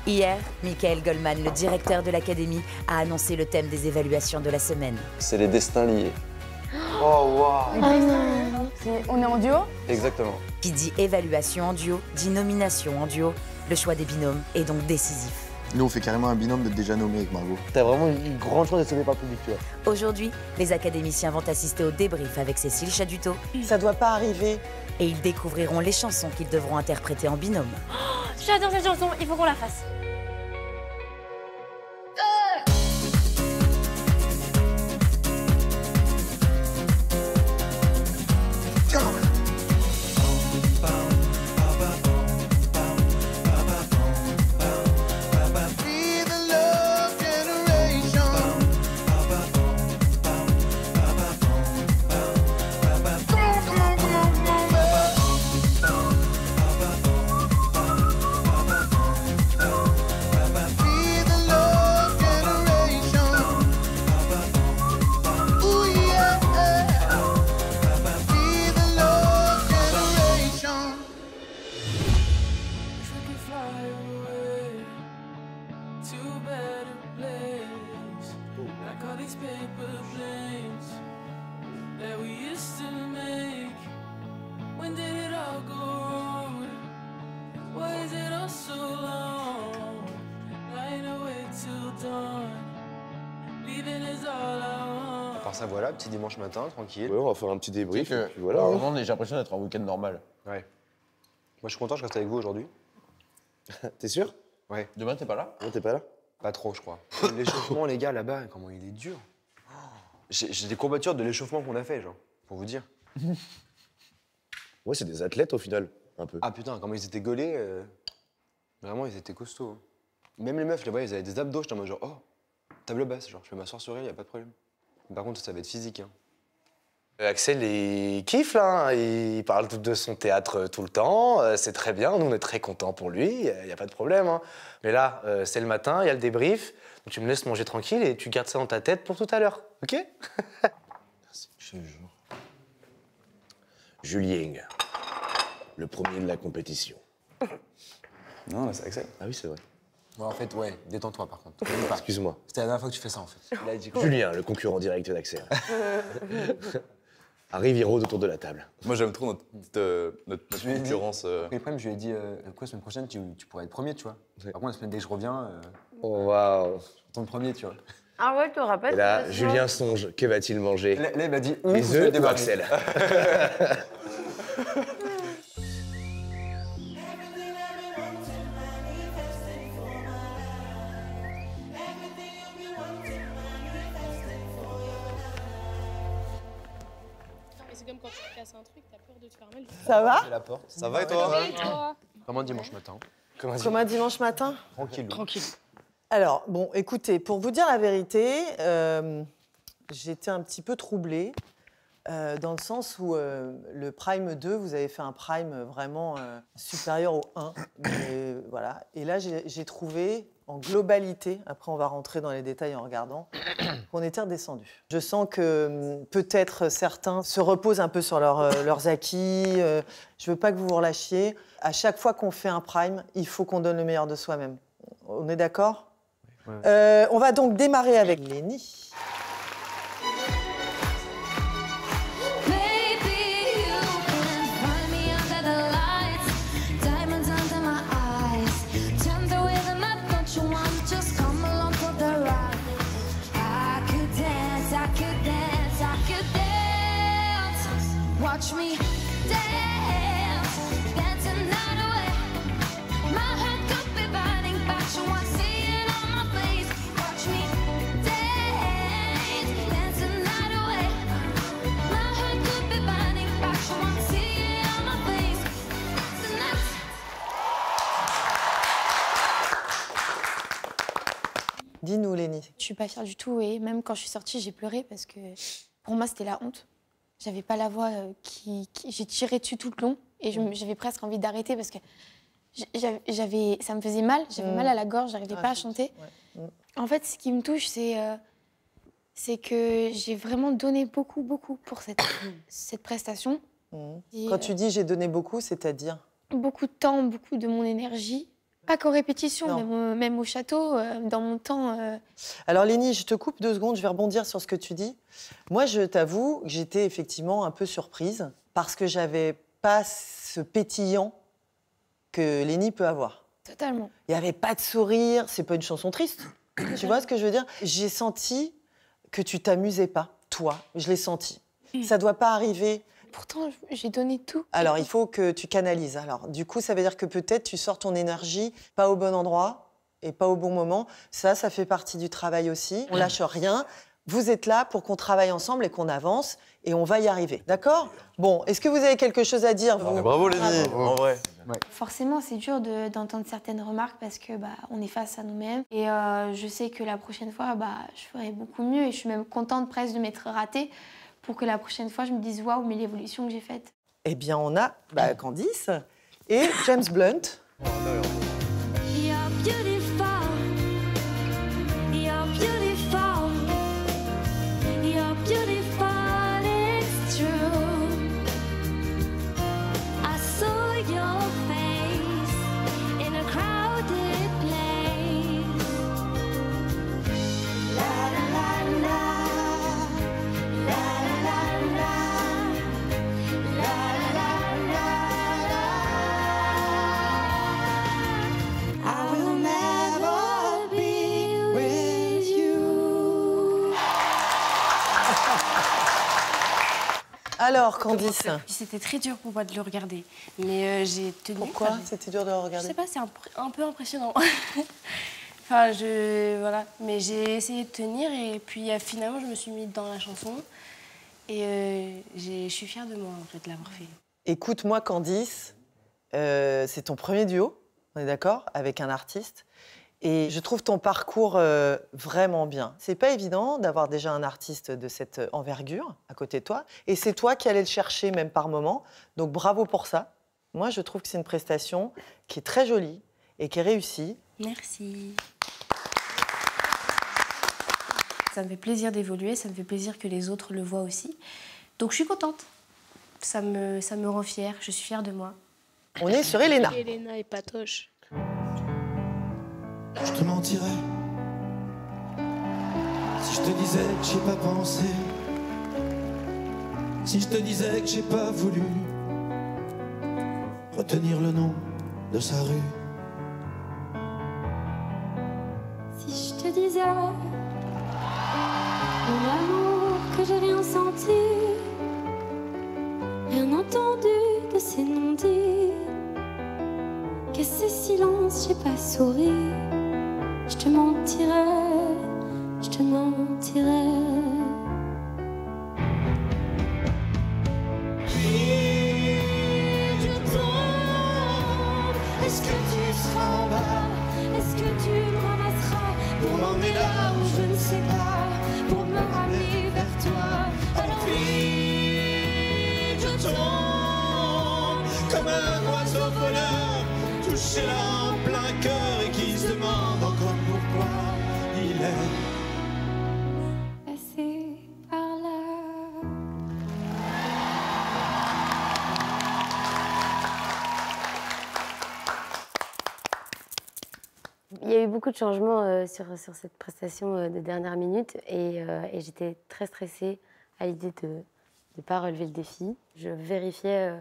Hier, Michael Goldman, le directeur de l'Académie, a annoncé le thème des évaluations de la semaine. C'est les destins liés. Oh, waouh! On est en duo? Exactement. Qui dit évaluation en duo, dit nomination en duo. Le choix des binômes est donc décisif. Nous, on fait carrément un binôme de déjà nommé avec Margot. T'as vraiment une grande chance d'être sauvé par le public, tu vois. Aujourd'hui, les académiciens vont assister au débrief avec Cécile Chaduto. Ça doit pas arriver. Et ils découvriront les chansons qu'ils devront interpréter en binôme. Oh, j'adore cette chanson, il faut qu'on la fasse. À part ça, voilà, petit dimanche matin, tranquille. Ouais, on va faire un petit débrief, et puis Voilà. voilà. J'ai l'impression d'être en week-end normal. Ouais. Moi, je suis content, je reste avec vous aujourd'hui. T'es sûr? Ouais. Demain, t'es pas là? Non, t'es pas là? Pas trop, je crois. L'échauffement, les gars, là-bas, comment il est dur. J'ai des courbatures de l'échauffement qu'on a fait, genre, pour vous dire. Ouais, c'est des athlètes au final, un peu. Ah putain, comment ils étaient gaulés. Vraiment, ils étaient costauds. Hein. Même les meufs, je les voyais, ils avaient des abdos, j'étais en mode genre, oh, table basse, genre, je peux m'asseoir sur elle, y a pas de problème. Par contre, ça va être physique. Hein. Axel, il kiffe, là. Hein. Il parle de son théâtre tout le temps. C'est très bien. Nous, on est très contents pour lui. Il n'y a pas de problème. Hein. Mais là, c'est le matin, il y a le débrief. Donc, tu me laisses manger tranquille et tu gardes ça dans ta tête pour tout à l'heure. OK? Merci. Je te jure. Julien, le premier de la compétition. Non, là, c'est Axel. Ah oui, c'est vrai. Ouais, en fait, ouais, détends-toi, par contre. Excuse-moi. C'était la dernière fois que tu fais ça, en fait. Il a dit quoi? Julien, le concurrent direct d'Axel. Arrive, il rôde autour de la table. Moi, j'aime trop notre concurrence. Après le problème, je lui ai dit, quoi, semaine prochaine, tu pourrais être premier, tu vois. Par contre, la semaine dès que je reviens, Oh, waouh. je tombe premier, tu vois. Ah ouais, je te rappelle. Et là, Julien songe. Que va-t-il manger? Là, il m'a dit, Les œufs ou Axel? C'est comme quand tu casses un truc, t'as peur de te faire mal. Ça va? C'est la porte. Ça va et toi? Comment dimanche matin? Comme un dimanche matin? Tranquille. Tranquille. Alors, bon, écoutez, pour vous dire la vérité, j'étais un petit peu troublée, dans le sens où le Prime 2, vous avez fait un Prime vraiment supérieur au 1. Mais, voilà. Et là, j'ai trouvé, en globalité, après on va rentrer dans les détails en regardant, qu'on était redescendu. Je sens que peut-être certains se reposent un peu sur leurs acquis. Je veux pas que vous vous relâchiez. À chaque fois qu'on fait un Prime, il faut qu'on donne le meilleur de soi-même. On est d'accord? Ouais. On va donc démarrer avec Lénie. Watch me dance, dancing night away. My heart could be burning, but you won't see it on my face. Watch me dance, dancing night away. My heart could be burning, but you won't see it on my face. Tonight. Dis-nous, Lénie. Je suis pas fière du tout et même quand je suis sortie, j'ai pleuré parce que pour moi, c'était la honte. J'avais pas la voix j'ai tiré dessus tout le long et j'avais presque envie d'arrêter parce que ça me faisait mal, j'avais mal à la gorge, j'arrivais pas à chanter. Ouais. En fait, ce qui me touche, c'est que j'ai vraiment donné beaucoup pour cette prestation. Et, Quand tu dis j'ai donné beaucoup, c'est-à-dire? beaucoup de temps, beaucoup de mon énergie Pas qu'en répétition, Non. même au château, dans mon temps. Alors Lénie, je te coupe 2 secondes, je vais rebondir sur ce que tu dis. Moi, je t'avoue que j'étais effectivement un peu surprise parce que j'avais pas ce pétillant que Lénie peut avoir. Totalement. Il n'y avait pas de sourire, c'est pas une chanson triste. Tu vois ce que je veux dire? J'ai senti que tu t'amusais pas, toi. Je l'ai senti. Ça doit pas arriver. Pourtant, j'ai donné tout. Alors, il faut que tu canalises. Alors, du coup, ça veut dire que peut-être tu sors ton énergie pas au bon endroit et pas au bon moment. Ça fait partie du travail aussi. On lâche rien. Vous êtes là pour qu'on travaille ensemble et qu'on avance et on va y arriver. D'accord? Bon, est-ce que vous avez quelque chose à dire, vous? Bravo Lénie, en vrai. Forcément, c'est dur d'entendre certaines remarques parce que on est face à nous-mêmes. Et je sais que la prochaine fois, je ferai beaucoup mieux. Et je suis même contente presque de m'être ratée pour que la prochaine fois, je me dise waouh, mais l'évolution que j'ai faite. Eh bien, on a Candice et James Blunt. You're beautiful. You're beautiful. You're beautiful. It's true. I saw your face in a crowded place. La la la la. La la la la. La la la la. I will never be with you. Alors, Candice, C'était très dur pour moi de le regarder, mais j'ai tenu. pourquoi Enfin, c'était dur de le je regarder? sais pas, c'est un peu impressionnant. Voilà, mais j'ai essayé de tenir et puis finalement je me suis mise dans la chanson et je suis fière de moi en fait de l'avoir fait. Écoute-moi, Candice, c'est ton premier duo, on est d'accord, avec un artiste. Et je trouve ton parcours vraiment bien. C'est pas évident d'avoir déjà un artiste de cette envergure à côté de toi. Et c'est toi qui allais le chercher même par moment. Donc bravo pour ça. Moi, je trouve que c'est une prestation qui est très jolie et qui est réussie. Merci. Ça me fait plaisir d'évoluer, ça me fait plaisir que les autres le voient aussi. Donc je suis contente. Ça me rend fière, je suis fière de moi. On est sur Elena. Elena et Patoche. Je te mentirais si je te disais que j'y ai pas pensé, si je te disais que j'ai pas voulu retenir le nom de sa rue. Si je te disais mon amour que j'ai rien senti, rien entendu de ces non-dits, qu'à ces silences j'ai pas souri, je te mentirais, je te mentirais. Je tombe, est-ce que tu seras en bas? Est-ce que tu me ramasseras pour m'emmener là où je ne sais pas, pour me ramener vers toi? Alors vite, je tombe Comme un oiseau voleur, touché là en plein cœur et qui se demande encore pourquoi il est. passé par là. Il y a eu beaucoup de changements sur cette prestation de dernière minute et j'étais très stressée à l'idée de ne pas relever le défi. Je vérifiais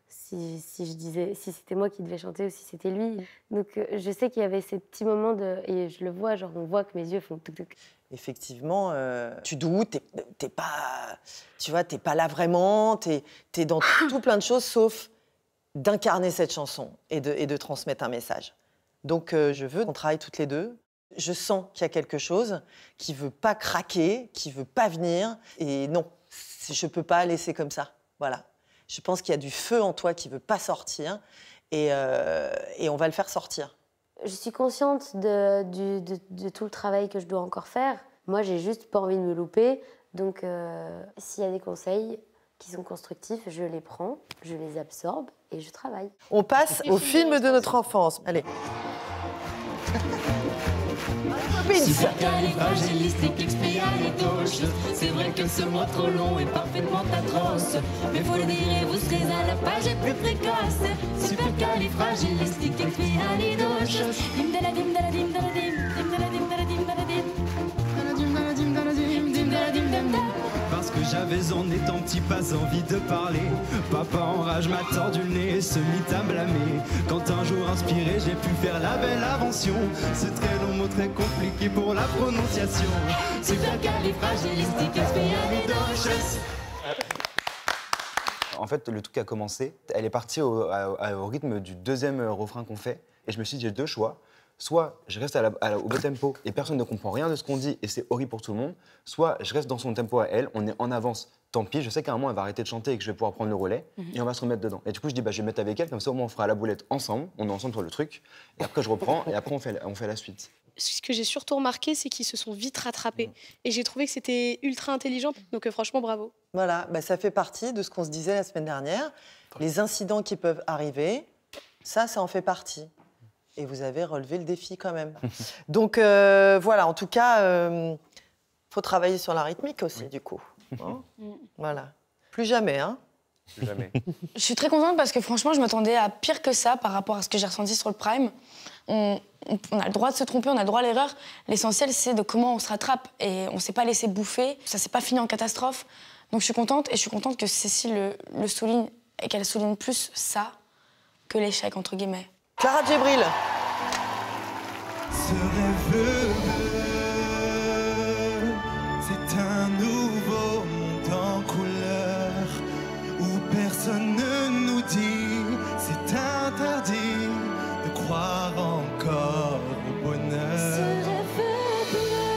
si c'était moi qui devais chanter ou si c'était lui. Donc je sais qu'il y avait ces petits moments et je le vois, genre on voit que mes yeux font tuk tuk. Effectivement, tu doutes, t'es pas, tu vois, t'es pas là vraiment, t'es dans tout plein de choses sauf d'incarner cette chanson et de transmettre un message. Donc je veux qu'on travaille toutes les deux. Je sens qu'il y a quelque chose qui veut pas craquer, qui veut pas venir, et non, je peux pas laisser comme ça. Voilà. Je pense qu'il y a du feu en toi qui veut pas sortir, et on va le faire sortir. Je suis consciente de tout le travail que je dois encore faire. Moi, j'ai juste pas envie de me louper. Donc, s'il y a des conseils qui sont constructifs, je les prends, je les absorbe et je travaille. On passe au film de notre enfance. Allez. Mais Prince. Supercalifragilisticexpialidocious. C'est vrai que ce mot trop long est parfaitement atroce. Mais faut le dire et vous serez à la page plus précoce. Supercalifragilisticexpialidocious. Dim da la dim da la dim da la dim. Dim da la dim da la dim da la dim. Dim da la dim da la dim. Dim da la dim da la dim. Parce que j'avais en étant petit pas envie de parler. Papa en rage m'a tordu le nez et se mit à me blâmer. Quand un jour inspiré j'ai pu faire la belle invention. Ce très long mot très compliqué pour la prononciation. Supercalifragilisticexpialidocious. En fait, le truc a commencé. Elle est partie au rythme du deuxième refrain qu'on fait. Et je me suis dit, j'ai deux choix. Soit je reste au bas tempo et personne ne comprend rien de ce qu'on dit et c'est horrible pour tout le monde. Soit je reste dans son tempo à elle, on est en avance. Tant pis, je sais qu'à un moment, elle va arrêter de chanter et que je vais pouvoir prendre le relais et on va se remettre dedans. Et du coup, je dis, bah, je vais mettre avec elle, comme ça au moins on fera la boulette ensemble, on est ensemble sur le truc. Et après, je reprends et après, on fait la suite. Ce que j'ai surtout remarqué, c'est qu'ils se sont vite rattrapés. Et j'ai trouvé que c'était ultra intelligent. Donc franchement, bravo. Voilà, bah, ça fait partie de ce qu'on se disait la semaine dernière. Les incidents qui peuvent arriver, ça en fait partie. Et vous avez relevé le défi quand même. Donc voilà, en tout cas, faut travailler sur la rythmique aussi, du coup. Hein, voilà. Plus jamais, hein. Plus jamais. Je suis très contente parce que franchement, je m'attendais à pire que ça par rapport à ce que j'ai ressenti sur le Prime. On a le droit de se tromper, on a le droit à l'erreur. L'essentiel, c'est de comment on se rattrape. Et on ne s'est pas laissé bouffer. Ça ne s'est pas fini en catastrophe. Donc je suis contente. Et je suis contente que Cécile le souligne et qu'elle souligne plus ça que l'échec, entre guillemets. Clara Djibril. Ce rêve, c'est un nouveau monde en couleur où personne ne nous dit c'est interdit de croire encore au bonheur. Ce rêve bleu,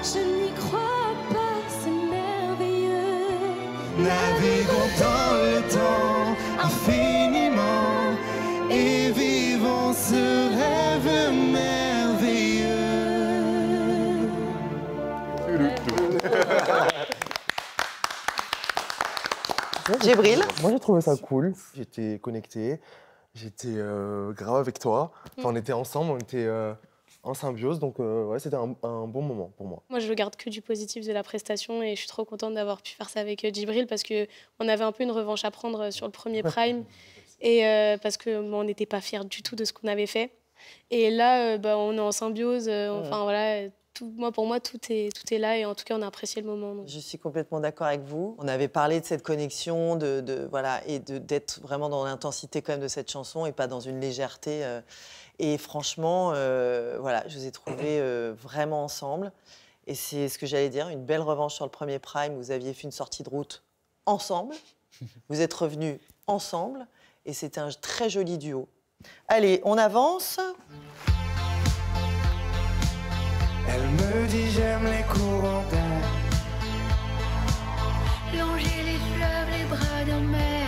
je n'y crois pas, c'est merveilleux. Naviguons dans le temps infiniment et vivons ce rêve merveilleux. Djibril. Moi, j'ai trouvé ça cool. J'étais connecté, j'étais grave avec toi. Enfin, on était ensemble, on était en symbiose. Donc, ouais, c'était un bon moment pour moi. Moi, je garde que du positif de la prestation et je suis trop contente d'avoir pu faire ça avec Djibril parce qu'on avait un peu une revanche à prendre sur le premier Prime et parce qu'on n'était pas fiers du tout de ce qu'on avait fait. Et là, on est en symbiose. Enfin, voilà, pour moi, tout est là et en tout cas, on a apprécié le moment. Donc. Je suis complètement d'accord avec vous. On avait parlé de cette connexion, voilà, et d'être vraiment dans l'intensité quand même de cette chanson et pas dans une légèreté. Et franchement, voilà, je vous ai trouvés vraiment ensemble. Et c'est ce que j'allais dire, une belle revanche sur le premier Prime. Vous aviez fait une sortie de route ensemble. Vous êtes revenus ensemble. Et c'était un très joli duo. Allez, on avance. Elle me dit j'aime les courants d'air. Longer les fleuves, les bras de mer.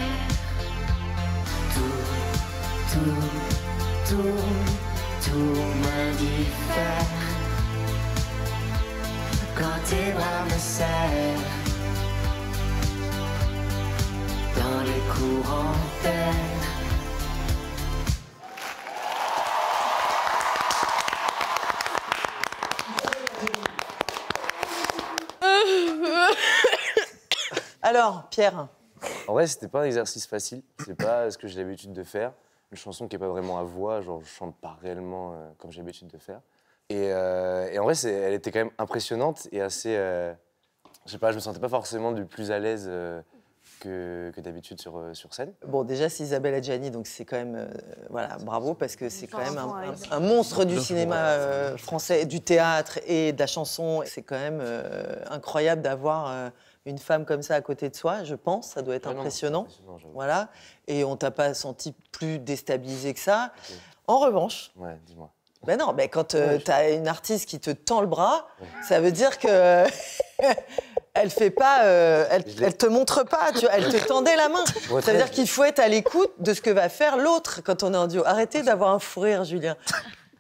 Tout m'indiffère. Quand tes bras me serrent dans les courants d'air. Alors, Pierre. En vrai, c'était pas un exercice facile. C'est pas ce que j'ai l'habitude de faire. Une chanson qui est pas vraiment à voix, genre je chante pas réellement comme j'ai l'habitude de faire. Et en vrai, elle était quand même impressionnante et assez. Je sais pas, je me sentais pas forcément du plus à l'aise que d'habitude sur scène. Bon, déjà, c'est Isabelle Adjani, donc c'est quand même, voilà, bravo, parce que c'est quand même un monstre du cinéma français, du théâtre et de la chanson. C'est quand même incroyable d'avoir une femme comme ça à côté de soi, je pense. Ça doit être impressionnant. Voilà. Et on t'a pas senti plus déstabilisé que ça. Okay. En revanche... Ouais, dis-moi. Ben non, ben quand t'as une artiste qui te tend le bras, ça veut dire que... Elle fait pas, elle te montre pas, tu vois, elle te tendait la main. Ça veut dire qu'il faut être à l'écoute de ce que va faire l'autre quand on est en duo. Arrêtez d'avoir un fou rire, Julien.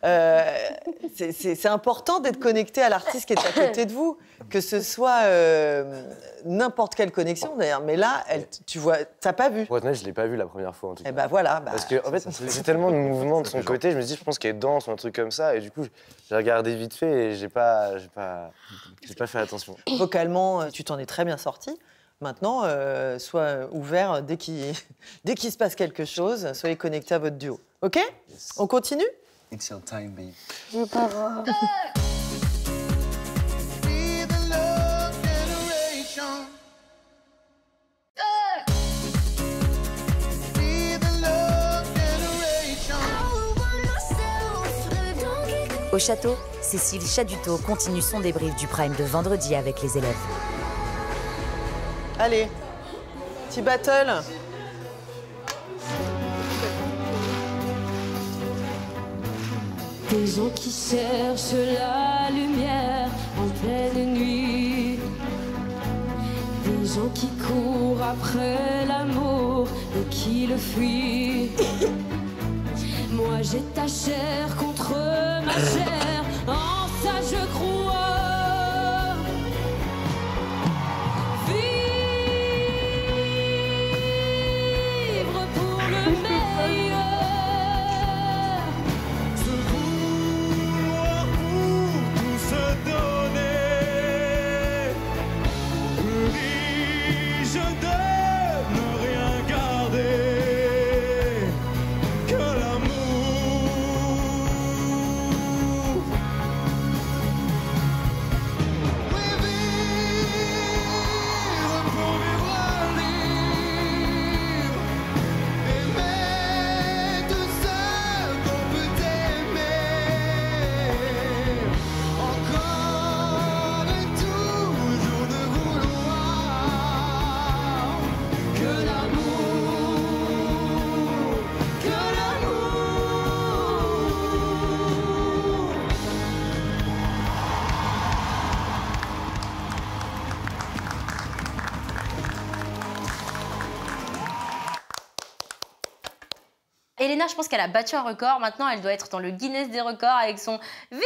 C'est important d'être connecté à l'artiste qui est à côté de vous, que ce soit n'importe quelle connexion d'ailleurs. Mais là, tu vois, t'as pas vu. Pour être honnête, je l'ai pas vu la première fois en tout cas. Et ben voilà. Parce que en fait, c'est tellement de mouvements de son côté, je me dis, je pense qu'il y a danse ou un truc comme ça, et du coup, j'ai regardé vite fait et j'ai pas fait attention. Vocalement, tu t'en es très bien sorti. Maintenant, sois ouvert dès qu'il se passe quelque chose, soyez connectés à votre duo. Ok? On continue? It's your time, babe. Je veux pas voir. Au château, Cécile Chaduteau continue son débrief du prime de vendredi avec les élèves. Allez, petit battle. Des gens qui cherchent la lumière en pleine nuit. Des gens qui courent après l'amour et qui le fuient. Moi j'ai ta chair contre ma chair, en ça je crois. Vivre pour le meilleur. Se vouloir pour tout se donner. Le riche de ne rien garder. Que l'amour. Oui, vivre pour vivre libre. Aimer tout seul qu'on peut aimer. Encore et toujours de vouloir que l'amour, que l'amour. Elena, je pense qu'elle a battu un record. Maintenant, elle doit être dans le Guinness des records avec son vivre.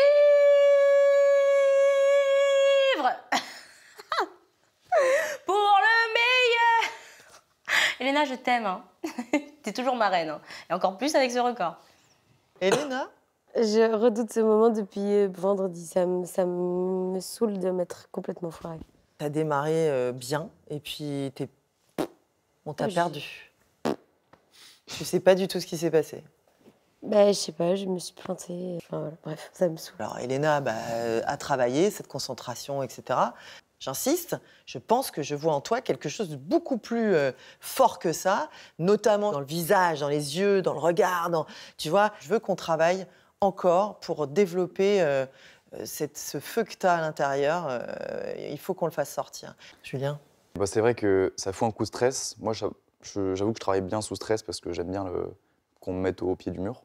Pour le meilleur. Elena, je t'aime. Hein. T'es toujours ma reine. Hein. Et encore plus avec ce record. Elena? Je redoute ce moment depuis vendredi. Ça me saoule de m'être complètement foirée. T'as démarré bien et puis on t'a perdu. Tu sais pas du tout ce qui s'est passé. Bah, je sais pas, je me suis plantée. Enfin, voilà, bref, ça me saoule. Alors, Elena a travaillé, cette concentration, etc. J'insiste, je pense que je vois en toi quelque chose de beaucoup plus fort que ça, notamment dans le visage, dans les yeux, dans le regard. Tu vois, je veux qu'on travaille encore pour développer ce feu que tu as à l'intérieur. Il faut qu'on le fasse sortir. Julien? Bah, c'est vrai que ça fout un coup de stress. Moi, j'avoue que je travaille bien sous stress parce que j'aime bien qu'on me mette au pied du mur.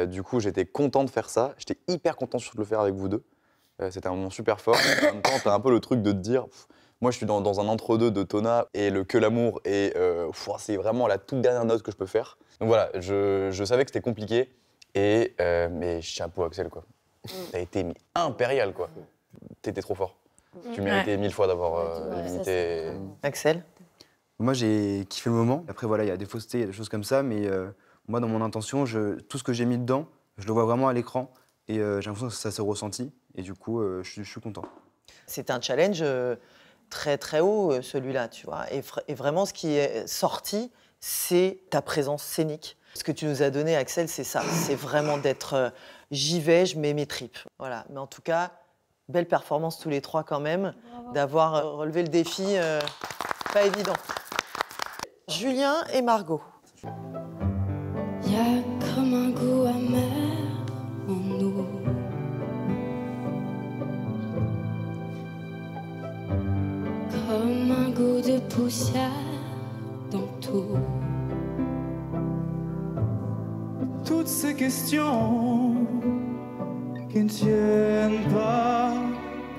Du coup, j'étais content de faire ça. J'étais hyper content surtout de le faire avec vous deux. C'était un moment super fort. En même temps, t'as un peu le truc de te dire, moi, je suis dans un entre-deux de Tona et le Que l'amour. Et c'est vraiment la toute dernière note que je peux faire. Donc voilà, je savais que c'était compliqué. Mais chapeau, Axel, quoi. T'as été impérial, quoi. T'étais trop fort. Tu méritais 1000 fois d'avoir limité. Axel? Moi, j'ai kiffé le moment. Après, voilà, il y a des faussetés, il y a des choses comme ça, mais moi, dans mon intention, tout ce que j'ai mis dedans, je le vois vraiment à l'écran et j'ai l'impression que ça s'est ressenti. Et du coup, je suis content. C'est un challenge très, très haut, celui-là, tu vois. Et vraiment, ce qui est sorti, c'est ta présence scénique. Ce que tu nous as donné, Axel, c'est ça. C'est vraiment d'être j'y vais, je mets mes tripes. Voilà. Mais en tout cas, belle performance tous les trois quand même, d'avoir relevé le défi. Pas évident. Julien et Margot. Y a comme un goût amer en nous. Comme un goût de poussière dans tout. Toutes ces questions qui ne tiennent pas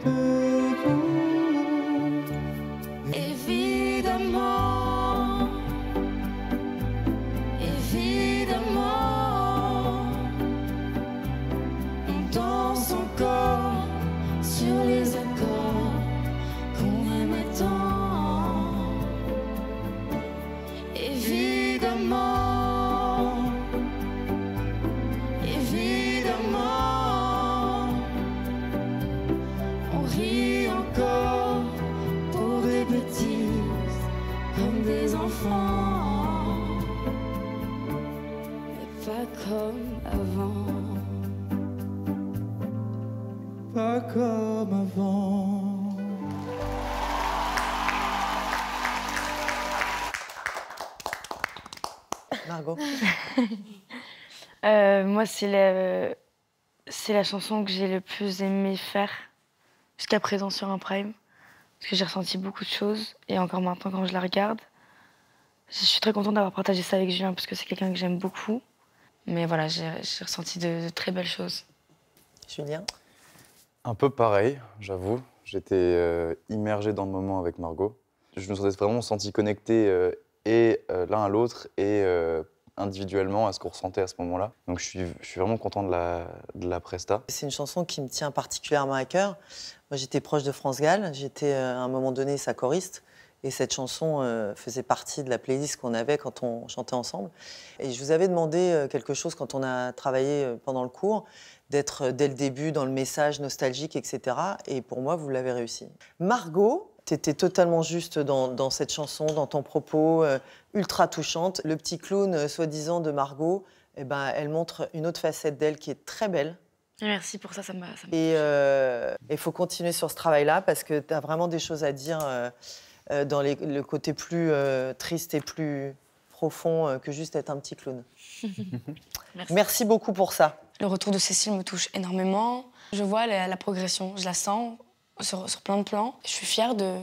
debout. Évidemment, évidemment, avant. Pas comme avant. Margot. Moi, c'est la chanson que j'ai le plus aimé faire jusqu'à présent sur un prime. Parce que j'ai ressenti beaucoup de choses. Et encore maintenant, quand je la regarde, je suis très contente d'avoir partagé ça avec Julien parce que c'est quelqu'un que j'aime beaucoup. Mais voilà, j'ai ressenti de très belles choses. Julien? Un peu pareil, j'avoue. J'étais immergé dans le moment avec Margot. Je me sentais vraiment senti connecté l'un à l'autre et individuellement à ce qu'on ressentait à ce moment-là. Donc je suis vraiment content de la presta. C'est une chanson qui me tient particulièrement à cœur. Moi, j'étais proche de France Gall. J'étais à un moment donné sa choriste. Et cette chanson faisait partie de la playlist qu'on avait quand on chantait ensemble. Et je vous avais demandé quelque chose quand on a travaillé pendant le cours, d'être dès le début dans le message nostalgique, etc. Et pour moi, vous l'avez réussi. Margot, tu étais totalement juste dans cette chanson, dans ton propos, ultra touchante. Le petit clown, soi-disant, de Margot, eh ben, elle montre une autre facette d'elle qui est très belle. Merci pour ça, ça m'a. Et il faut continuer sur ce travail-là parce que tu as vraiment des choses à dire dans le côté plus triste et plus profond que juste être un petit clown. Merci beaucoup pour ça. Le retour de Cécile me touche énormément. Je vois la progression, je la sens sur plein de plans. Je suis fière de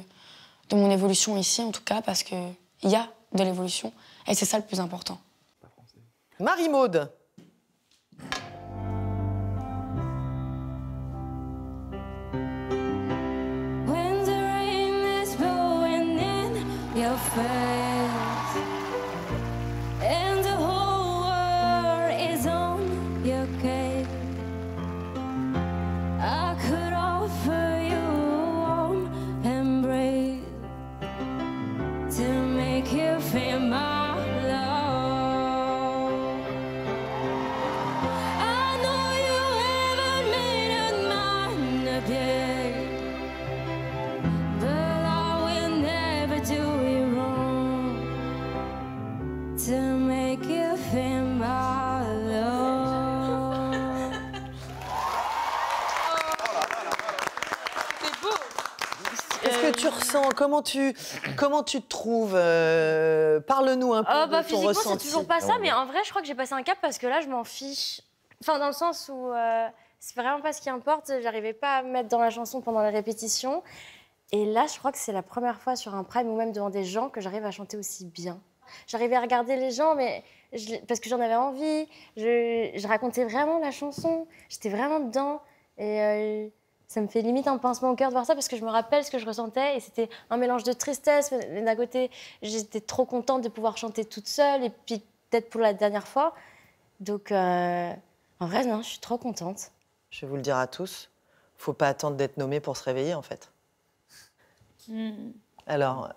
mon évolution ici, en tout cas, parce qu'il y a de l'évolution. Et c'est ça le plus important. Marie-Maude. When the rain is blowing in your face and the whole world is on your case, I could offer you a warm embrace to make you feel my love. I know you haven't made up mind up yet, but I will never do it wrong to make you feel my love. Qu'est-ce que tu ressens? Comment tu te trouves? Parle-nous un peu de ton Physiquement, c'est ressenti. toujours pas ça, mais en vrai, je crois que j'ai passé un cap parce que là, je m'en fiche. Enfin, dans le sens où c'est vraiment pas ce qui importe. J'arrivais pas à me mettre dans la chanson pendant les répétitions. Et là, je crois que c'est la première fois sur un prime ou même devant des gens que j'arrive à chanter aussi bien. J'arrivais à regarder les gens, mais parce que j'en avais envie. Je racontais vraiment la chanson. J'étais vraiment dedans. Et ça me fait limite un pincement au cœur de voir ça parce que je me rappelle ce que je ressentais et c'était un mélange de tristesse. Mais d'un côté, j'étais trop contente de pouvoir chanter toute seule et puis peut-être pour la dernière fois. Donc, en vrai, non, je suis trop contente. Je vais vous le dire à tous, faut pas attendre d'être nommé pour se réveiller, en fait. Alors,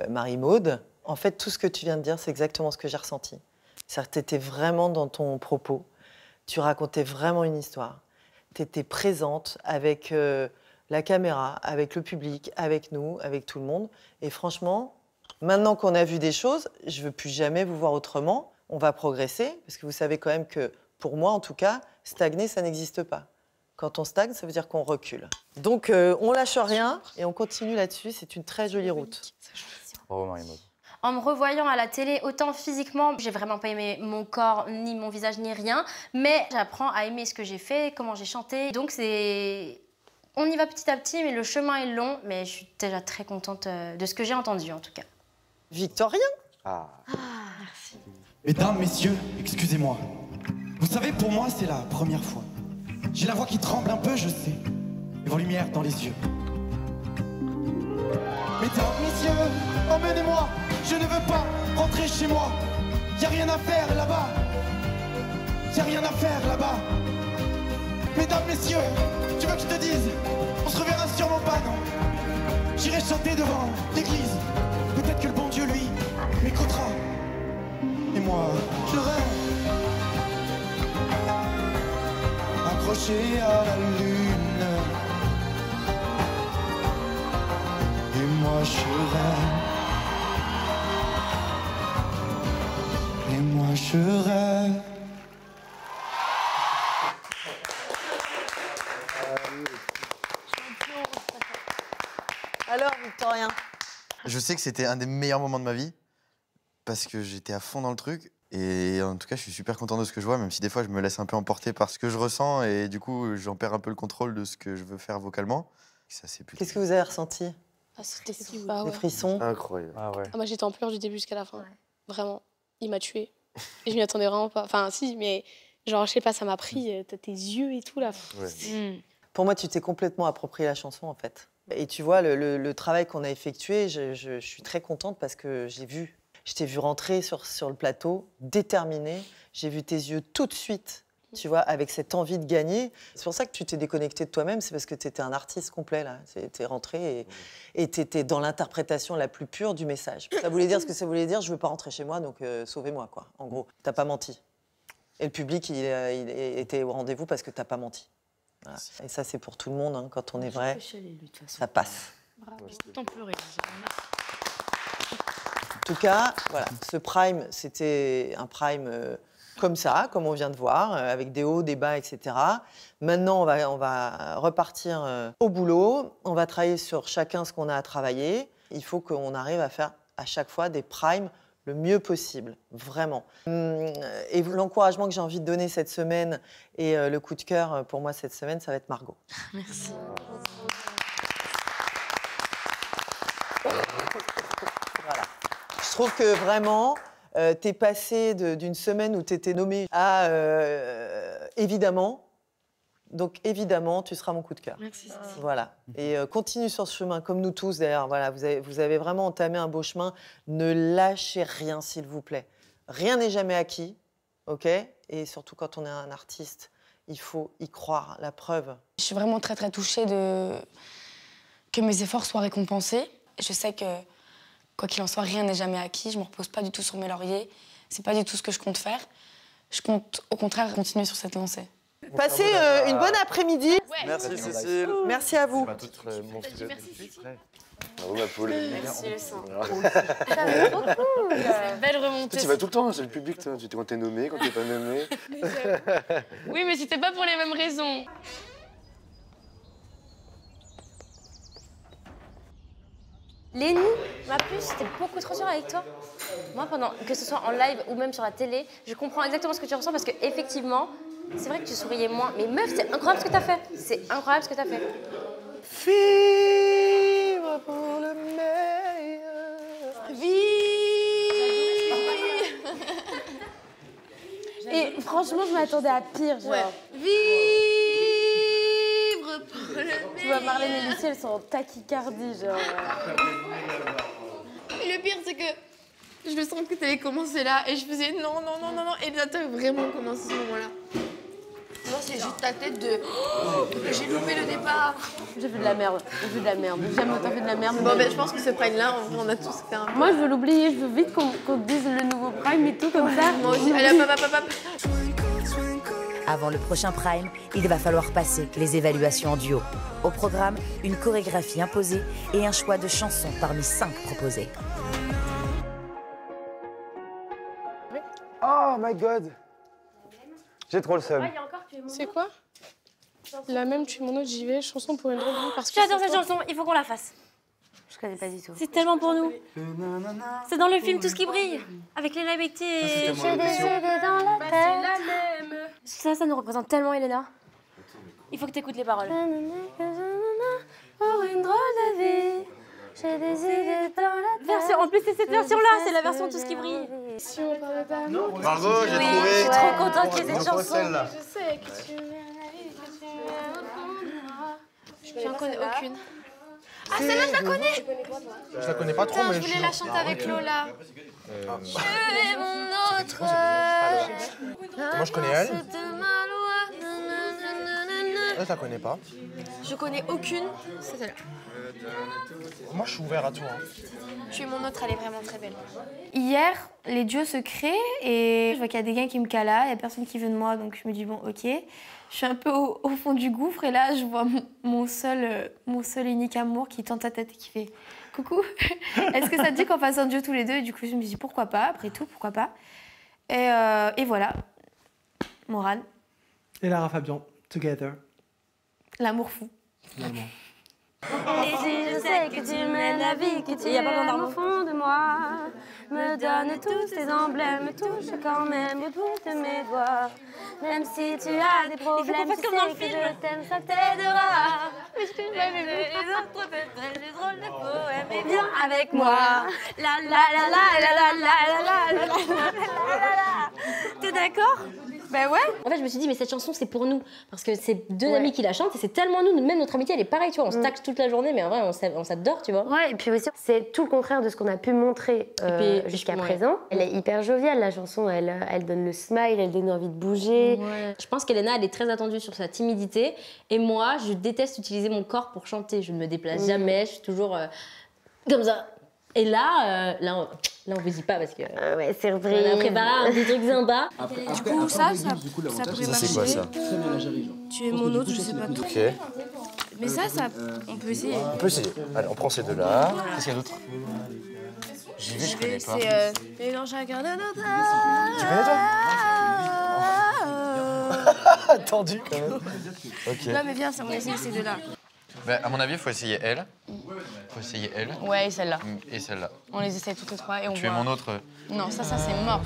Marie-Maude, en fait, tout ce que tu viens de dire, c'est exactement ce que j'ai ressenti. C'est-à-dire que tu étais vraiment dans ton propos, tu racontais vraiment une histoire. Tu étais présente avec la caméra, avec le public, avec nous, avec tout le monde. Et franchement, maintenant qu'on a vu des choses, je ne veux plus jamais vous voir autrement. On va progresser, parce que vous savez quand même que, pour moi en tout cas, stagner, ça n'existe pas. Quand on stagne, ça veut dire qu'on recule. Donc, on lâche rien et on continue là-dessus. C'est une très jolie route. Bravo Marie-Maude. En me revoyant à la télé, autant physiquement, j'ai vraiment pas aimé mon corps, ni mon visage, ni rien. Mais j'apprends à aimer ce que j'ai fait, comment j'ai chanté. Donc c'est... On y va petit à petit, mais le chemin est long. Mais je suis déjà très contente de ce que j'ai entendu, en tout cas. Victorien. Merci. Mesdames, messieurs, excusez-moi. Vous savez, pour moi, c'est la première fois. J'ai la voix qui tremble un peu, je sais, et vos lumières dans les yeux. Mesdames, messieurs, emmenez-moi, je ne veux pas rentrer chez moi. Y a rien à faire là-bas. Y a rien à faire là-bas. Mesdames, messieurs, tu veux que je te dise, on se reverra sûrement pas, non? J'irai chanter devant l'église. Peut-être que le bon Dieu, lui, m'écoutera. Et moi, je rêve. Accroché à la lune. Et moi je rêve. Et moi je rêve. Alors, Victorien? Je sais que c'était un des meilleurs moments de ma vie parce que j'étais à fond dans le truc. Et en tout cas, je suis super content de ce que je vois, même si des fois, je me laisse un peu emporter par ce que je ressens et du coup, j'en perds un peu le contrôle de ce que je veux faire vocalement. Ça, c'est plutôt... Qu'est-ce que vous avez ressenti? Ah, c'était fou. Des frissons? Incroyable. Ah ouais. Ah, moi, j'étais en pleurs du début jusqu'à la fin. Vraiment. Il m'a tuée. Et je m'y attendais vraiment pas. Enfin, si, mais genre, je sais pas, ça m'a pris. T'as tes yeux et tout, là. Pour moi, tu t'es complètement approprié la chanson, en fait. Et tu vois, le travail qu'on a effectué, je suis très contente parce que je t'ai vu rentrer sur le plateau, déterminée. J'ai vu tes yeux tout de suite, tu vois, avec cette envie de gagner. C'est pour ça que tu t'es déconnecté de toi-même, c'est parce que tu étais un artiste complet, là. Tu es rentré et tu étais dans l'interprétation la plus pure du message. Ça voulait dire ce que ça voulait dire, je veux pas rentrer chez moi, donc sauvez-moi, quoi. En gros, t'as pas menti. Et le public, il était au rendez-vous parce que t'as pas menti. Voilà. Et ça, c'est pour tout le monde, hein. Quand on est vrai, ça passe. Bravo. T'en pleurais. En tout cas, voilà, ce prime, c'était un prime comme ça, comme on vient de voir, avec des hauts, des bas, etc. Maintenant, on va repartir au boulot. On va travailler sur chacun ce qu'on a à travailler. Il faut qu'on arrive à faire à chaque fois des primes le mieux possible, vraiment. Et l'encouragement que j'ai envie de donner cette semaine et le coup de cœur pour moi cette semaine, ça va être Margot. Merci. Voilà. Je trouve que vraiment, t'es passé d'une semaine où t'étais nommée à évidemment. Donc évidemment, tu seras mon coup de cœur. Merci. Voilà. Et continue sur ce chemin, comme nous tous d'ailleurs. Voilà, vous avez vraiment entamé un beau chemin. Ne lâchez rien, s'il vous plaît. Rien n'est jamais acquis, ok? Et surtout quand on est un artiste, il faut y croire. La preuve. Je suis vraiment très très touchée que mes efforts soient récompensés. Je sais que quoi qu'il en soit, rien n'est jamais acquis. Je me repose pas du tout sur mes lauriers. C'est pas du tout ce que je compte faire. Je compte au contraire continuer sur cette lancée. Passez une bonne après-midi. Merci Cécile. Merci à vous. Merci. Bravo ma poule. Merci le sang. Belle remontée. Tu vas tout le temps, c'est le public, toi. Tu quand t'es nommé, quand t'es pas nommé. Oui, mais c'était pas pour les mêmes raisons. Lénie, ma puce, c'était beaucoup trop dur avec toi. Moi, que ce soit en live ou même sur la télé, je comprends exactement ce que tu ressens parce qu'effectivement, c'est vrai que tu souriais moins. Mais meuf, c'est incroyable ce que t'as fait. C'est incroyable ce que t'as fait. Vivre pour le meilleur. Et franchement, je m'attendais à pire, genre. Vivre pour le meilleur. Tu vois, Marlène et Lucie, elles sont en tachycardie, genre. Et le pire, c'est que je sens que t'allais commencer là et je faisais non. Et là, t'avais vraiment commencé ce moment-là. Moi, c'est juste ta tête de oh, j'ai loupé le départ. J'ai fait de la merde. J'ai jamais autant fait de la merde. Bon, ben, je pense que ce prime-là, on a tous fait un peu. Moi, je veux l'oublier. Je veux vite qu'on dise le nouveau prime et tout comme ça. Moi aussi. Allez, hop. Avant le prochain Prime, il va falloir passer les évaluations en duo. Au programme, une chorégraphie imposée et un choix de chansons parmi 5 proposées. Oh my god! J'ai trop le seum. C'est quoi? La même, tu es mon autre, j'y vais. Chanson pour une drôle de vie parce que J'adore cette chanson, il faut qu'on la fasse. Je connais pas du tout. C'est tellement pour nous. C'est dans le film Tout ce qui brille. Avec Léna Becti et... J'ai des idées dans la Bah, tête. c'est la même. Ça nous représente tellement, Elena. Il faut que tu écoutes les paroles. Pour une drôle de vie, j'ai des idées dans la tête. En plus, c'est cette version-là, c'est la version Tout ce qui brille. Si on parlait d'amour. Margot, j'ai Oui, trouvé. je suis trop contente qu'il y ait cette Reprends chanson. celle-là. Je sais que tu J'en connais aucune. Ah, celle-là, je la connais. Je la connais pas trop, mais Je voulais la chanter avec Lola. Je vais mon autre. Moi, je connais elle. De ma loi. Elle, je la connais pas. Je connais aucune. C'est celle-là. Moi, je suis ouvert à tout. Hein. Tu es mon autre, elle est vraiment très belle. Hier, les duos se créent et je vois qu'il y a des gars qui me calent, il n'y a personne qui veut de moi, donc je me dis bon, ok. Je suis un peu au fond du gouffre et là, je vois mon seul unique amour qui tend ta tête et qui fait coucou. Est-ce que ça te dit qu'on fasse un duo tous les deux? Et du coup, je me dis pourquoi pas, après tout, pourquoi pas. Et voilà, morale, Et Lara Fabian, together. l'amour fou. Finalement. Et si je sais que tu mènes la vie que tu aimes au fond de moi, me donne tous tes emblèmes, me touche quand même au bout de mes doigts. Même si tu as des problèmes, tu sais que je t'aime, ça t'aidera. Puisque j'aime les autres, peut-être les drôles de poèmes, mais viens avec moi. La la la la la la la la la la la la. T'es d'accord? Bah ouais. En fait, je me suis dit, mais cette chanson, c'est pour nous. Parce que c'est deux amis qui la chantent et c'est tellement nous. Même notre amitié, elle est pareille, tu vois. On se taxe toute la journée, mais en vrai, on s'adore, tu vois. Ouais, et puis aussi, c'est tout le contraire de ce qu'on a pu montrer jusqu'à présent. Elle est hyper joviale, la chanson. Elle donne le smile, elle donne envie de bouger. Ouais. Je pense qu'Elena, elle est très attendue sur sa timidité. Et moi, je déteste utiliser mon corps pour chanter. Je ne me déplace jamais, je suis toujours comme ça. Et là, on vous dit pas parce que ouais, c'est vrai. On a préparé un petit truc sympa. Du coup, ça pourrait marcher. c'est quoi ça? Tu es mon autre, je sais pas tout. Ok. Mais ça, on peut essayer. On peut essayer. Allez, on prend ces deux-là. Qu'est-ce qu'il y a d'autre? J'y vais, je connais pas. C'est Et dans chacun de nos Tu connais toi? Attendu quand même. Ok. Non, mais viens, on essaie ces deux-là. Bah, à mon avis, il faut essayer elle. Faut essayer elle. Ouais, et celle-là. Et celle-là. On les essaie toutes les trois et on Tu es voit. mon autre. Non, ça c'est mort.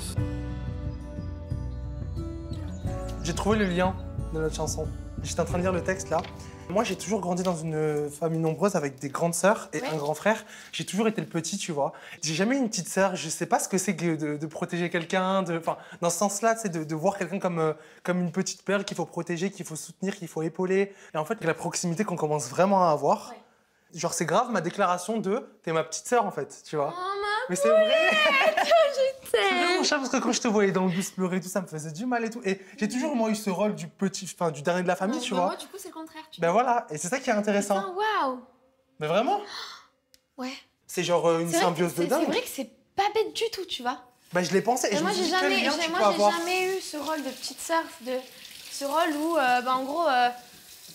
J'ai trouvé le lien de notre chanson. J'étais en train de lire le texte là. Moi, j'ai toujours grandi dans une famille nombreuse avec des grandes sœurs et un grand frère. J'ai toujours été le petit, tu vois. J'ai jamais eu une petite sœur. Je sais pas ce que c'est que de protéger quelqu'un. Enfin, dans ce sens-là, c'est de voir quelqu'un comme une petite perle qu'il faut protéger, qu'il faut soutenir, qu'il faut épauler. Et en fait, la proximité qu'on commence vraiment à avoir. Ouais. Genre, c'est grave ma déclaration de « t'es ma petite sœur » en fait, tu vois. Oh, mais c'est vrai. Je C'est vraiment chat parce que quand je te voyais dans le bus pleurer et tout, ça me faisait du mal et tout. Et j'ai toujours moi eu ce rôle du petit, enfin du dernier de la famille, tu vois. Moi, du coup, c'est le contraire. Ben voilà, et c'est ça qui est intéressant. Waouh. Mais vraiment. Ouais. C'est genre une symbiose de dingue. C'est vrai que c'est pas bête du tout, tu vois. Bah je l'ai pensé et je me suis dit quel lien tu peux avoir. Moi, j'ai jamais eu ce rôle de petite sœur, ce rôle où, en gros,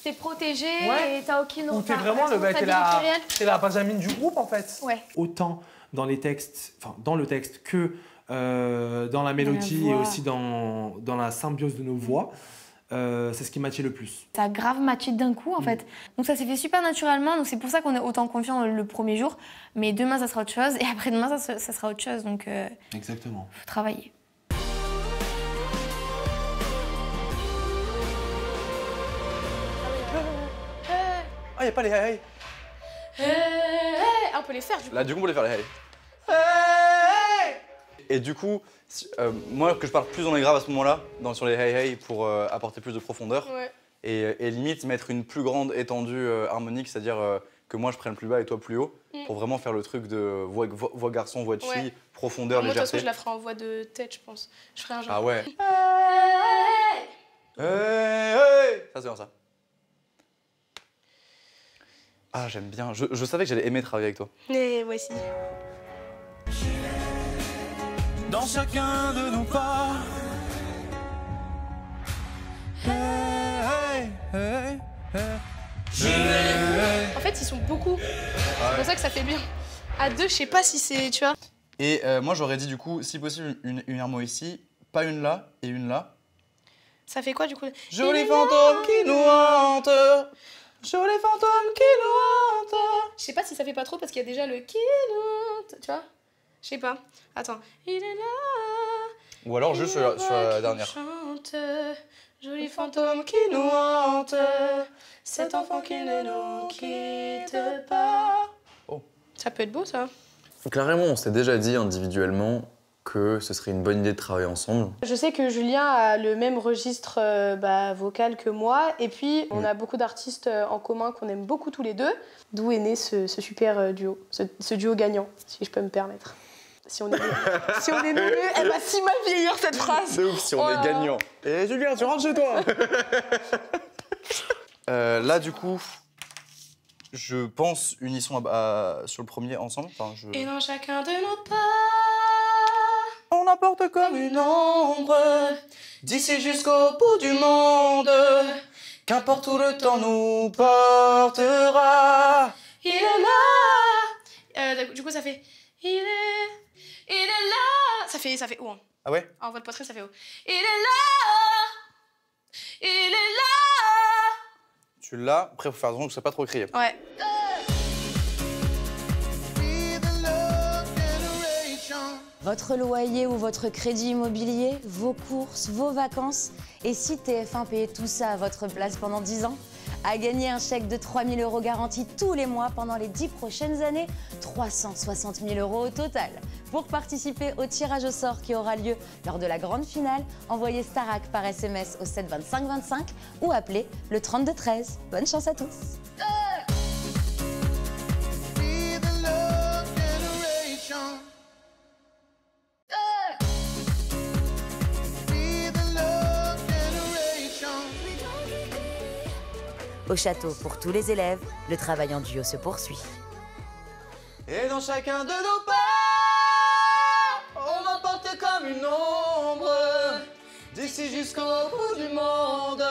t'es protégée et t'as aucune... Ou t'es vraiment t'es la Benjamin du groupe, en fait. Ouais. Autant dans les textes, enfin dans le texte que dans la mélodie et aussi dans la symbiose de nos voix, c'est ce qui m'attire le plus. Ça a grave matché d'un coup, en fait. Donc ça s'est fait super naturellement, donc c'est pour ça qu'on est autant confiant le premier jour. Mais demain, ça sera autre chose, et après-demain, ça sera autre chose, donc... Exactement. Faut travailler. Ah, y a pas les hey hey. On peut les faire, du coup. Là, du coup, on peut les faire les hey. Et du coup, moi, que je parle plus dans les graves à ce moment-là, sur les hey hey, pour apporter plus de profondeur, et limite mettre une plus grande étendue harmonique, c'est-à-dire que moi je prenne plus bas et toi plus haut, pour vraiment faire le truc de voix garçon, voix de fille, profondeur, moi, de toute façon, légèreté. je la ferai en voix de tête, je pense. Je ferai un genre. Ah ouais. Ça, c'est bien ça. Ah, j'aime bien. Je savais que j'allais aimer travailler avec toi. Et moi aussi. Dans chacun de nos pas. En fait, ils sont beaucoup. C'est pour ça que ça fait bien. À deux, je sais pas si c'est, tu vois. Et moi, j'aurais dit du coup, si possible, une harmonie ici, pas une là et une là. Ça fait quoi du coup? Joli fantôme qui nous hante. Joli fantôme qui nous hante. Je sais pas si ça fait pas trop parce qu'il y a déjà le qui nous hante, tu vois? Je sais pas. Attends. Il est là. Ou alors juste sur la dernière. Chante, joli fantôme qui nous hante, cet enfant qui ne nous quitte pas. Oh. Ça peut être beau, ça. Carrément, on s'était déjà dit individuellement que ce serait une bonne idée de travailler ensemble. Je sais que Julien a le même registre vocal que moi, et puis on a beaucoup d'artistes en commun qu'on aime beaucoup tous les deux, d'où est né ce super duo, ce duo gagnant, si je peux me permettre. Si on est nommé, elle va si mal vieillir cette phrase. C'est ouf, si on est gagnant. Et Julien, tu rentres chez toi. Là, du coup, je pense unissons sur le premier ensemble. Enfin, Et dans chacun de nos pas, on emporte comme une ombre, d'ici jusqu'au bout du monde, qu'importe où le temps nous portera. Il est là. Du coup, ça fait il est là. Ça fait haut. Hein. Ah ouais? En voix de poitrine, ça fait haut. Il est là. Il est là. Tu l'as, après, il faut faire attention que ce soit pas trop crié. Ouais. Votre loyer ou votre crédit immobilier, vos courses, vos vacances. Et si TF1 payait tout ça à votre place pendant 10 ans? À gagner un chèque de 3 000 € garanti tous les mois pendant les 10 prochaines années, 360 000 € au total. Pour participer au tirage au sort qui aura lieu lors de la grande finale, envoyez Starac par SMS au 7 25 25 ou appelez le 32 13. Bonne chance à tous. Au château, pour tous les élèves, le travail en duo se poursuit. Et dans chacun de nos pas, on va porter comme une ombre, d'ici jusqu'au bout du monde.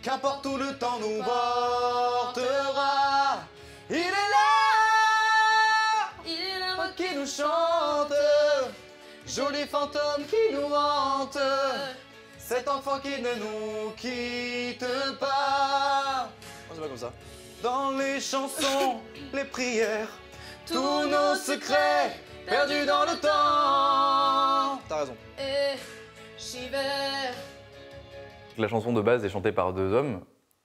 Qu'importe où le temps nous portera, il est là qui nous chante, joli fantôme qui nous hante, cet enfant qui ne nous quitte pas. Non, c'est pas comme ça. Dans les chansons, les prières, tous nos secrets perdus dans le temps. T'as raison. Et j'y vais. La chanson de base est chantée par 2 hommes,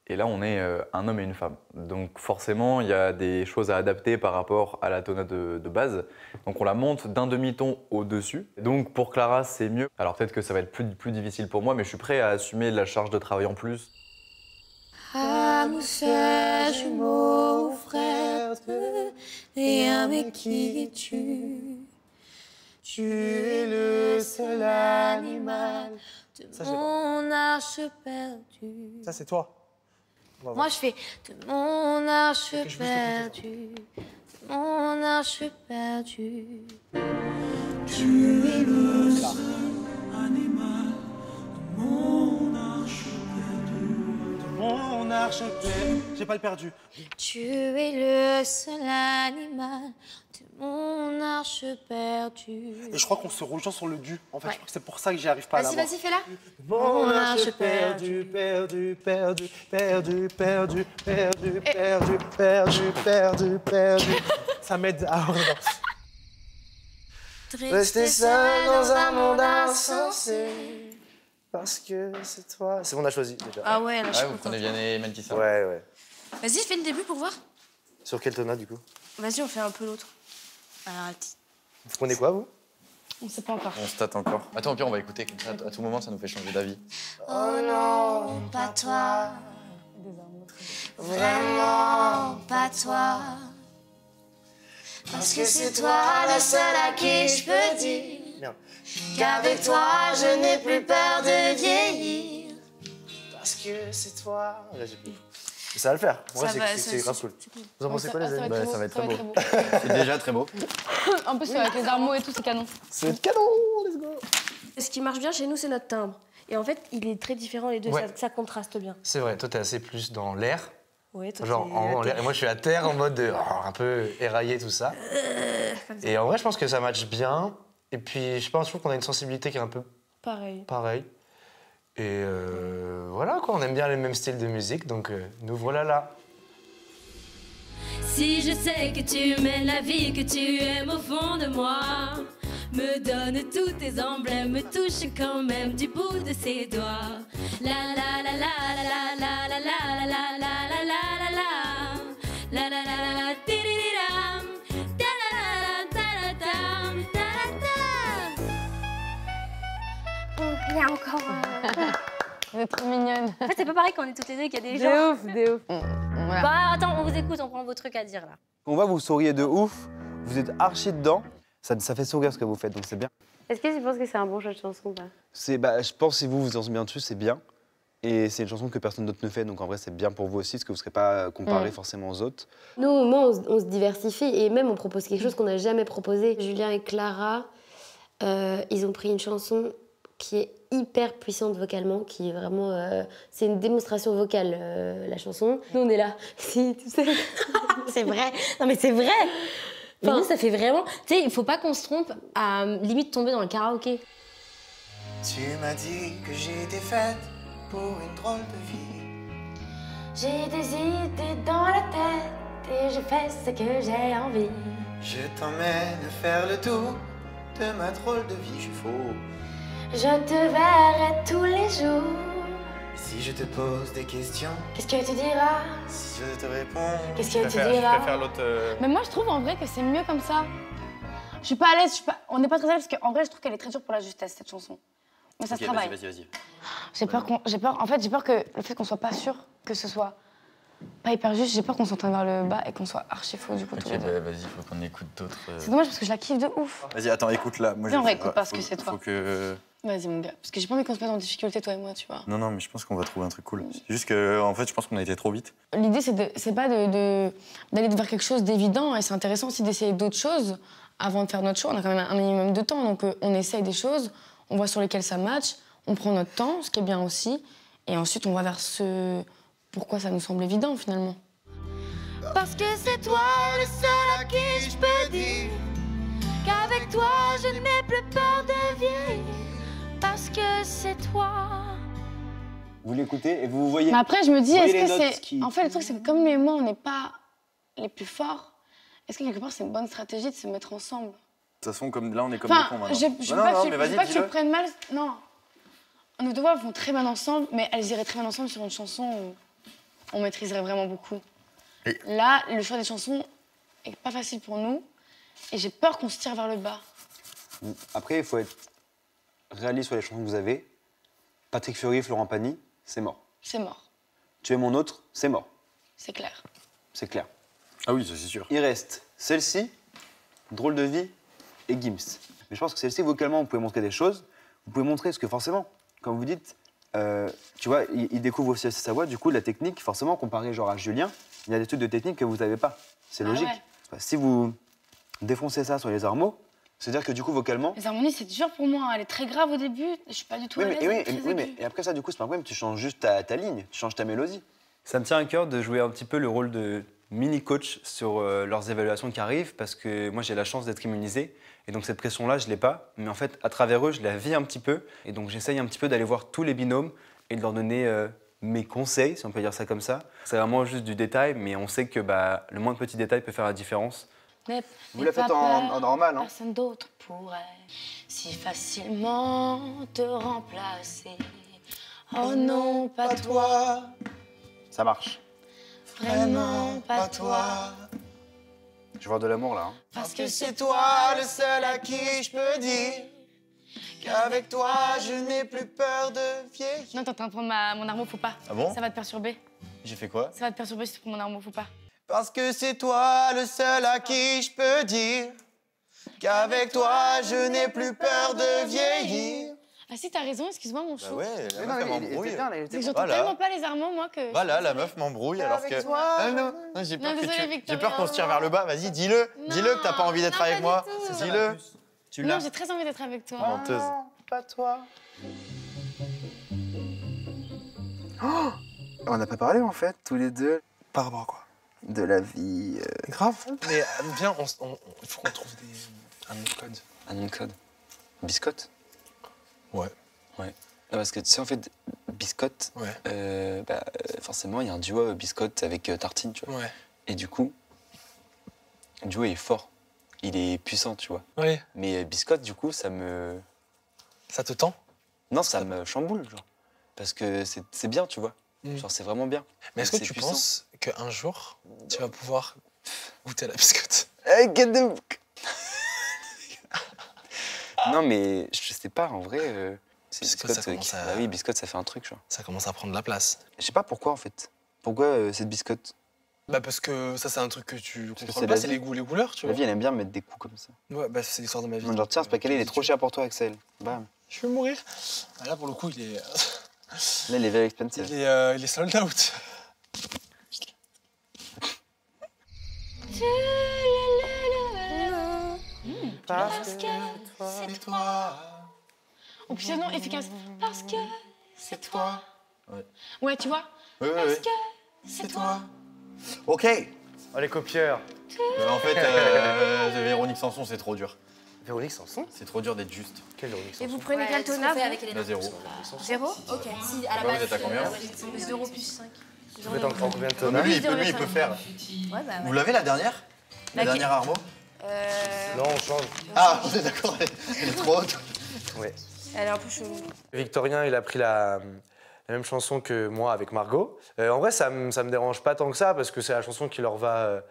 et là on est un homme et une femme. Donc forcément, il y a des choses à adapter par rapport à la tonade de base. Donc on la monte d'un demi-ton au-dessus. Donc pour Clara, c'est mieux. Alors peut-être que ça va être plus difficile pour moi, mais je suis prêt à assumer la charge de travail en plus. Amour, sœur, jumeau, frère, et avec qui es-tu? Tu es le seul animal de mon arche perdue. Ça, c'est toi. Moi, je fais de mon arche perdue, de mon arche perdue. Tu es le seul animal de mon arche perdue, de mon arche perdue. J'ai pas le perdu. Tu es le seul animal de mon arche perdue. Et je crois qu'on se rejoint sur le du. En fait, je crois que c'est pour ça que j'y arrive pas à Vas-y, l'avoir. vas-y, fais-la. Mon arche perdue, perdue, perdue, perdue, perdue, perdue, perdue, perdue, perdue, perdue. Ça m'aide à... Rester seul dans un monde insensé, parce que c'est toi. C'est bon, on a choisi déjà. Ah ouais, là, je suis vous prenez Vianney et Melkissa. Ouais, ouais. Vas-y, fais le début pour voir. Sur quel tonade du coup? Vas-y, on fait un peu l'autre. Alors, attends. Vous prenez quoi vous? On sait pas encore. On se tâte encore. Attends, au pire, on va écouter, comme ça, à tout moment, ça nous fait changer d'avis. Oh non, pas toi. Vraiment pas toi. Parce que c'est toi le seul à qui je peux dire Merde. qu'avec toi je n'ai plus peur de vieillir. Parce que c'est toi. Là, j'ai plus. Ça va le faire. En vrai, c'est grave cool. Vous en pensez quoi, les amis? Ça va être très beau. beau. C'est déjà très beau. En plus, avec les armeaux et tout, c'est canon. C'est canon, let's go. Ce qui marche bien chez nous, c'est notre timbre. Et en fait, il est très différent, les deux, Ouais. ça contraste bien. C'est vrai, toi t'es assez plus dans l'air. Ouais, toi, Genre t'es en à l'air. terre. Et moi je suis à terre en mode un peu éraillé, tout ça. Comme ça. Et en vrai, je pense que ça matche bien. Et puis, je trouve qu'on a une sensibilité qui est un peu Pareil. pareille. Et voilà, quoi, on aime bien les mêmes styles de musique, donc nous voilà là. Si je sais que tu mènes la vie que tu aimes au fond de moi, me donne tous tes emblèmes, me touche quand même du bout de ses doigts. La la la la la la la la la la la la la la la la la la la tiriram, ta la la ta la tam, ta la ta. Il y a encore. Elle est trop mignonne. En fait, c'est pas pareil quand on est toutes les deux, qu'il y a des De gens. ouf, de ouf. Voilà. Bah, attends, on vous écoute, on prend vos trucs à dire là. On voit, vous souriez de ouf, vous êtes archi dedans. Ça fait sourire ce que vous faites, donc c'est bien. Est-ce que tu penses que c'est un bon choix de chanson ou pas? Je pense que si vous vous en bien dessus, c'est bien. Et c'est une chanson que personne d'autre ne fait, donc en vrai, c'est bien pour vous aussi, parce que vous ne serez pas comparé forcément aux autres. Nous, au moins, on se diversifie et même on propose quelque chose qu'on n'a jamais proposé. Julien et Clara, ils ont pris une chanson qui est hyper puissante vocalement, qui est vraiment... c'est une démonstration vocale, la chanson. Nous, on est là. Si, tu sais. C'est vrai. Non, mais c'est vrai. Mais nous, ça fait vraiment... Tu sais, il faut pas qu'on se trompe à limite tomber dans le karaoké. Tu m'as dit que j'étais faite pour une drôle de vie. J'ai des idées dans la tête et je fais ce que j'ai envie. Je t'emmène faire le tour de ma drôle de vie, je suis faux. Je te verrai tous les jours. Si je te pose des questions, Qu'est-ce que tu diras? si je te réponds. Qu'est-ce que tu diras? l'autre. Mais moi, je trouve en vrai que c'est mieux comme ça. Je suis pas à l'aise, on n'est pas très à l'aise parce qu'en vrai, je trouve qu'elle est très dure pour la justesse, cette chanson. Mais ça se travaille. Vas-y. J'ai peur que le fait qu'on soit pas sûr que ce soit pas hyper juste, j'ai peur qu'on s'entende vers le bas et qu'on soit archi faux du coup tous les deux. Vas-y, faut qu'on écoute d'autres. C'est dommage parce que je la kiffe de ouf. Vas-y, attends, écoute-la. Moi, Viens, on je- réécoute parce que c'est toi. Faut que. Vas-y mon gars, parce que j'ai pas envie qu'on se mette en difficulté toi et moi, tu vois. Non, mais je pense qu'on va trouver un truc cool. C'est juste que, en fait, je pense qu'on a été trop vite. L'idée c'est pas d'aller vers quelque chose d'évident et c'est intéressant aussi d'essayer d'autres choses avant de faire notre choix. On a quand même un minimum de temps, donc on essaye des choses, on voit sur lesquelles ça match, on prend notre temps, ce qui est bien aussi, et ensuite on va vers ce pourquoi ça nous semble évident finalement. Parce que c'est toi le seul à qui je peux dire qu'avec toi je n'ai plus peur de vieillir. Parce que c'est toi. Vous l'écoutez et vous voyez. Mais après je me dis, voyez est-ce les que notes c'est... qui- En fait le truc c'est que comme lui et moi on n'est pas les plus forts, est-ce que quelque part c'est une bonne stratégie de se mettre ensemble? De toute façon, comme là, on est comme Enfin, des cons maintenant. je veux Non, pas non, que mais je veux vas-y, pas que tu dis-le. le prennes mal. Non. Nos deux voix vont très bien ensemble, mais elles iraient très bien ensemble sur une chanson où on maîtriserait vraiment beaucoup. Là, le choix des chansons est pas facile pour nous, et j'ai peur qu'on se tire vers le bas. Après, il faut être réaliste sur les chansons que vous avez. Patrick Fiori, Florent Pagny, c'est mort. C'est mort, Tu es mon autre, c'est mort. c'est clair. C'est clair. Ah oui, ça c'est sûr. Il reste celle-ci, Drôle de vie et Gims. Mais je pense que celle-ci, vocalement, vous pouvez montrer des choses. Vous pouvez montrer ce que forcément, comme vous dites, tu vois, il découvre aussi sa voix. Du coup, la technique, forcément, comparé genre à Julien, il y a des trucs de technique que vous n'avez pas. C'est Ah logique. ouais. Si vous défoncez ça sur les armeaux, c'est-à-dire que du coup, vocalement... Les harmonies, c'est dur pour moi. Elle est très grave au début. Je suis pas du tout Oui, à mais, l'aise. et oui, elle est très aiguë. et après ça, du coup, c'est pas un problème. Tu changes juste ta ligne, tu changes ta mélodie. Ça me tient à cœur de jouer un petit peu le rôle de mini-coach sur leurs évaluations qui arrivent parce que moi j'ai la chance d'être immunisé et donc cette pression-là je l'ai pas mais en fait à travers eux je la vis un petit peu et donc j'essaye un petit peu d'aller voir tous les binômes et de leur donner mes conseils si on peut dire ça comme ça. C'est vraiment juste du détail mais on sait que le moindre petit détail peut faire la différence. Vous la faites en normal, hein? Personne d'autre pourrait si facilement te remplacer. Oh non, pas toi. Ça marche. Vraiment pas toi. Je vois de l'amour là. Hein. Parce que c'est toi le seul à qui je peux dire qu'avec toi je n'ai plus peur de vieillir. Non, t'es en train de prendre mon arme, faut pas. Ah bon? Ça va te perturber. J'ai fait quoi? Ça va te perturber si tu prends mon arme, faut pas. Parce que c'est toi le seul à qui je peux dire qu'avec toi je n'ai plus peur de vieillir. Ah si, t'as raison, excuse-moi mon chou. Bah ouais, la Mais meuf, non, elle il m'embrouille. était bien, là, il était C'est que j'entends Voilà. tellement pas les armes, moi, que... Voilà, la meuf m'embrouille alors avec que. toi. Ah non, j'ai peur, Non, que désolée, j'ai Victoria. peur qu'on se tire vers le bas. Vas-y, dis-le. Dis-le que t'as pas envie d'être non, avec pas moi. du tout. Dis-le. Tu Non, j'ai très envie d'être avec toi. Menteuse. Pas toi. Oh, on n'a pas parlé en fait, tous les deux, Par rapport à quoi? de la vie. Grave. Mais viens, il faut qu'on trouve un nom de code. Un nom de code. Biscotte. Ouais. Ouais. Non, parce que tu sais, en fait, Biscotte, Ouais. forcément, il y a un duo Biscotte avec Tartine, tu vois. Ouais. Et du coup, le duo est fort. Il est puissant, tu vois. Ouais. Mais Biscotte, du coup, ça me... Ça te tend? Non, ça me chamboule, genre. Parce que c'est bien, tu vois. Mm. Genre, c'est vraiment bien. Mais est-ce que C'est tu puissant. penses qu'un jour, tu vas pouvoir goûter à la biscotte? Hey, get the... Non, mais je sais pas, en vrai... c'est Biscotte, ça Biscotte, commence à- Bah oui, Biscotte, ça fait un truc, genre. Ça commence à prendre la place. Je sais pas pourquoi, en fait. Pourquoi cette Biscotte? Bah parce que ça, c'est un truc que tu Parce que comprends c'est pas, la c'est vie. les goûts, les couleurs, tu La vois. vie, elle aime bien mettre des coups comme ça. Ouais, bah c'est l'histoire de ma vie. Genre, tiens, c'est pas calé, il est trop cher pour toi, Axel. Bam. Je vais mourir. Bah là, pour le coup, il est... Là, il est very expensive. il est sold out. Parce que c'est toi. Oh putain, non, efficace. Parce que c'est toi. Ouais, tu vois? Parce que c'est toi. Ok. Oh, les copieurs. En fait, Véronique Sanson, c'est trop dur. Véronique Sanson? C'est trop dur d'être juste. Quelle Véronique Et Sanson? vous prenez quel tonneau La 0. 0? Ok. Si, à la Ouais, base, vous êtes à combien? 0 plus 5. Vous êtes en combien de Mais tonneaux? lui, il peut faire. Ouais, bah Vous ouais. l'avez la dernière? La Laquelle dernière Armo? Non, on change. Ah, vous êtes d'accord, elle est trop haute. Ouais. Elle est un peu chelou. Victorien, il a pris la même chanson que moi avec Margot. En vrai, ça me dérange pas tant que ça parce que c'est la chanson qui leur va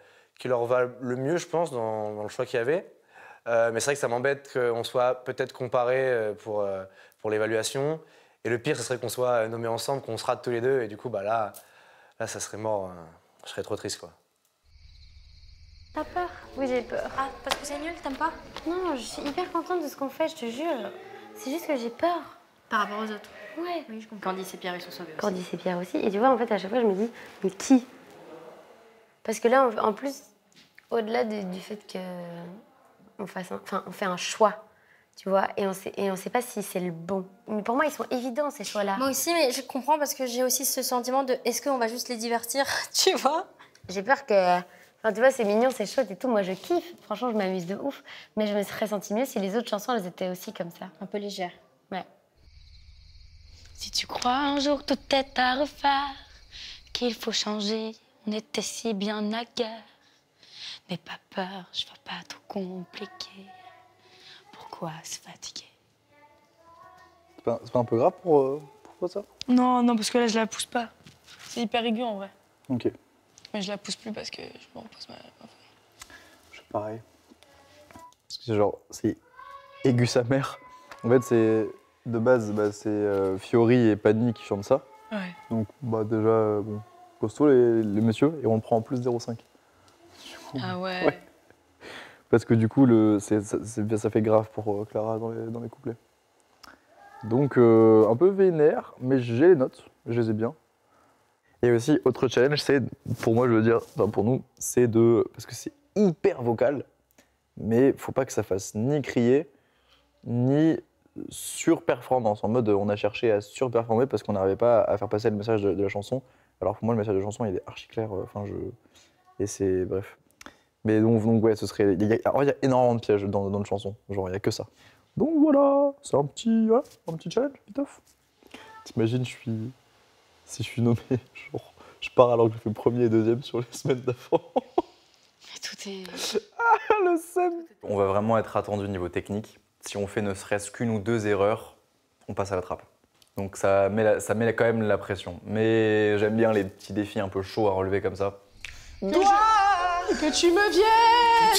le mieux, je pense, dans le choix qu'il y avait. Mais c'est vrai que ça m'embête qu'on soit peut-être comparés pour l'évaluation. Et le pire, ce serait qu'on soit nommés ensemble, qu'on se rate tous les deux. Et du coup, bah là, ça serait mort. Je serais trop triste, quoi. T'as peur? Oui, j'ai peur. Ah, parce que c'est nul, t'aimes pas? Non, je suis hyper contente de ce qu'on fait, je te jure. C'est juste que j'ai peur. Par rapport aux autres? Ouais. Oui, je comprends. Candice et Pierre, ils sont sauvés aussi. Candice et Pierre aussi. Et tu vois, en fait, à chaque fois, je me dis, mais qui? Parce que là, en plus, au-delà du fait qu'on on fait un choix, tu vois, et on sait pas si c'est le bon. Mais pour moi, ils sont évidents, ces choix-là. Moi aussi, mais je comprends parce que j'ai aussi ce sentiment de est-ce qu'on va juste les divertir, tu vois? J'ai peur que... Enfin, tu vois, c'est mignon, c'est chouette et tout. Moi, je kiffe. Franchement, je m'amuse de ouf. Mais je me serais sentie mieux si les autres chansons, elles étaient aussi comme ça. Un peu légères. Ouais. Si tu crois un jour tout est à refaire, qu'il faut changer, on était si bien naguère. N'aie pas peur, je vais pas tout compliquer. Pourquoi se fatiguer? C'est pas un peu grave pour ça? Non, non, parce que là, je la pousse pas. C'est hyper aigu en vrai. Ok. Mais je la pousse plus parce que je me repose ma... Je fais pareil. Parce que genre, c'est aigu sa mère. En fait, c'est de base, c'est Fiori et Pani qui chantent ça. Ouais. Donc, déjà, bon, costaud les messieurs, et on le prend en plus 0,5. Ah ouais. Ouais. Parce que du coup, ça fait grave pour Clara dans les couplets. Donc, un peu vénère, mais j'ai les notes, je les ai bien. Et aussi, autre challenge, c'est, pour moi, je veux dire, enfin pour nous, c'est parce que c'est hyper vocal, mais faut pas que ça fasse ni crier, ni surperformance. En mode, on a cherché à surperformer parce qu'on n'arrivait pas à faire passer le message de la chanson. Alors pour moi, le message de la chanson, il est archi clair. Et c'est... Bref. Mais donc ouais, ce serait... Il y a énormément de pièges dans notre chanson. Genre, il n'y a que ça. Donc voilà, c'est un petit challenge, viteuf. T'imagines, si je suis nommé, genre, je pars alors que je fais premier et deuxième sur les semaines d'avant. Tout est... Ah, le seum. On va vraiment être attendu niveau technique. Si on fait ne serait-ce qu'une ou deux erreurs, on passe à la trappe. Donc ça met quand même la pression. Mais j'aime bien les petits défis un peu chauds à relever comme ça. Que tu me viennes!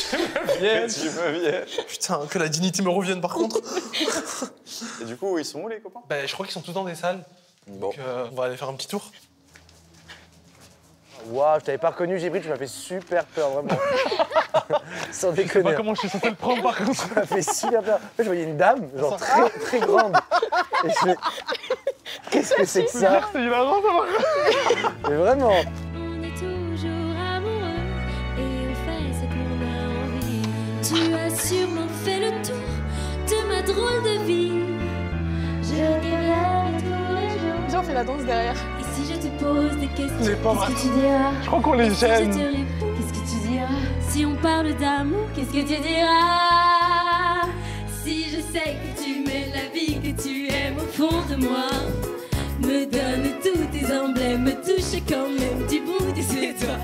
Tu me viennes. Putain, que la dignité me revienne par contre. Et du coup, ils sont où les copains? Je crois qu'ils sont tous dans des salles. Bon. Donc on va aller faire un petit tour. Waouh, je t'avais pas reconnu, Jibril, tu m'as fait super peur, vraiment. Sans déconner. Je sais pas comment je suis censé le prendre par contre. Tu m'as fait super peur. En fait, je voyais une dame, genre très, très grande. Et je fais... Qu'est-ce que c'est que ça? C'est hilarant, ça va. Mais vraiment. On est toujours amoureux et on fait ce qu'on a envie. Tu as sûrement fait le tour de ma drôle de vie. Je regarde tous les jours. Viens, on fait la danse derrière. Et si je te pose des questions, C'est pas qu'est-ce vrai. que tu diras? Je crois qu'on les Si je gêne. te réponds, qu'est-ce que tu diras? Si on parle d'amour, qu'est-ce que tu diras? Si je sais que tu mènes la vie que tu aimes au fond de moi, me donne tous tes emblèmes, me touche quand même du bout de toi.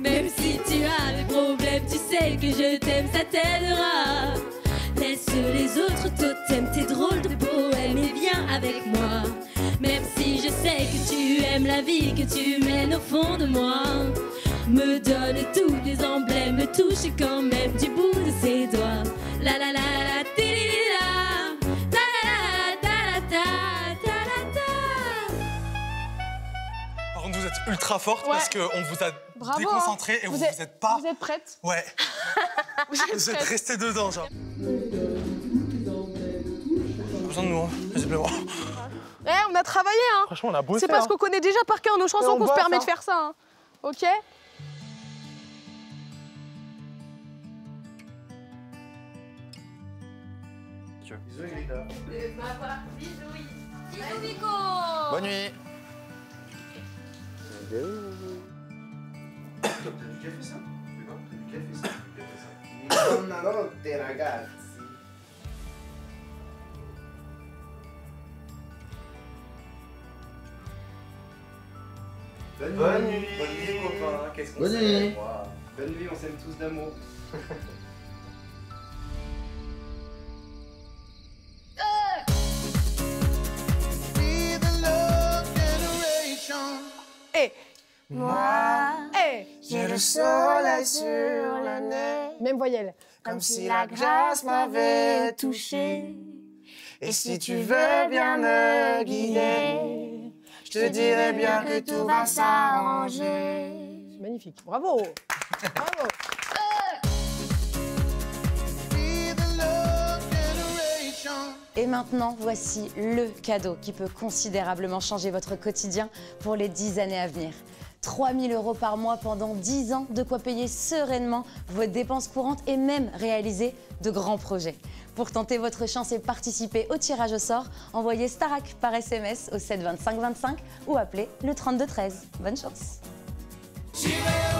Même si tu as des problèmes, tu sais que je t'aime, ça t'aidera. Laisse les autres totems, tes drôles de poèmes et viens avec moi. Même si je sais que tu aimes la vie que tu mènes au fond de moi, me donne tous les emblèmes, me touche quand même du bout de ses doigts. La la la la, ti-li-li-la, ta la la ta la ta. Par contre, vous êtes ultra forte Ouais. parce qu'on vous a Bravo, déconcentré hein. et vous êtes pas. Vous êtes prête? Ouais. Vous êtes Vous êtes prête? restés dedans, genre. Pas besoin de nous, hein, visiblement. On a travaillé, hein. Franchement, on a bossé. C'est parce hein. qu'on connaît déjà par cœur nos Et chansons on qu'on se bosse, permet hein. de faire ça, hein. Ok? Bisous, Vico! Bonne nuit. Buonanotte, ragazzi. Bonne nuit, copains. Qu'est-ce qu'on Bonne s'aime, nuit. moi. Bonne nuit, on s'aime tous d'amour. Moi, j'ai le soleil sur le nez. Même voyelle. Comme si la grâce m'avait touché. Et si tu veux bien me guider, je te dirai bien que tout va s'arranger. Magnifique. Bravo. Bravo. Et maintenant, voici le cadeau qui peut considérablement changer votre quotidien pour les 10 années à venir. 3 000 € par mois pendant 10 ans, de quoi payer sereinement vos dépenses courantes et même réaliser de grands projets. Pour tenter votre chance et participer au tirage au sort, envoyez Starac par SMS au 7 25 25 ou appelez le 32 13. Bonne chance. J'irai